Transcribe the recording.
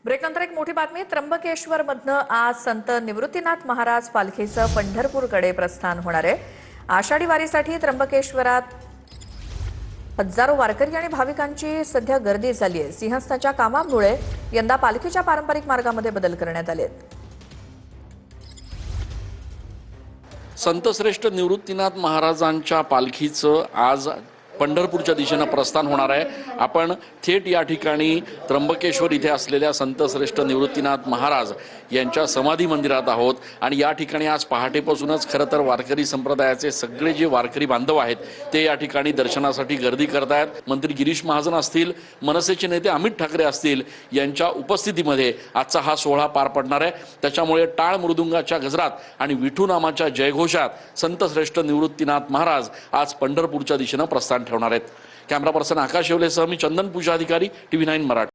ब्रेकनंतर एक मोठी बातमी। त्र्यंबकेश्वर मधनं आज संत निवृत्तीनाथ महाराज पालखीचं पंढरपूरकडे प्रस्थान होणार आहे। आषाढी वारीसाठी त्र्यंबकेश्वरात हजारो वारकरी आणि भाविकांची सध्या गर्दी झाली आहे। सिंहस्थाच्या कामामुळे यंदा पालखीच्या पारंपरिक मार्गामध्ये बदल करण्यात आले आहेत। संतश्रेष्ठ निवृत्तीनाथ महाराजांच्या पालखीचं आज पंढरपूरच्या दिशेने प्रस्थान होणार आहे। आपण थेट या ठिकाणी त्र्यंबकेश्वर इथे असलेल्या संतश्रेष्ठ निवृत्तीनाथ महाराज यांच्या समाधी मंदिरात आहोत आणि या ठिकाणी आज पहाटेपासूनच खरं तर वारकरी संप्रदायाचे सगळे जे वारकरी बांधव आहेत ते या ठिकाणी दर्शनासाठी गर्दी करत आहेत। मंत्री गिरीश महाजन असतील, मनसेचे नेते अमित ठाकरे असतील यांच्या उपस्थितीमध्ये आजचा हा सोहळा पार पडणार आहे। त्याच्यामुळे टाळ मृदुंगाच्या गजरात आणि विठू नामाच्या जयघोषात संतश्रेष्ठ निवृत्तीनाथ महाराज आज पंढरपूरच्या दिशेने प्रस्थान ठेवणार आहेत। कॅमेरा पर्सन आकाश येवलेसह मी चंदन पूजा अधिकारी, TV9 मराठी।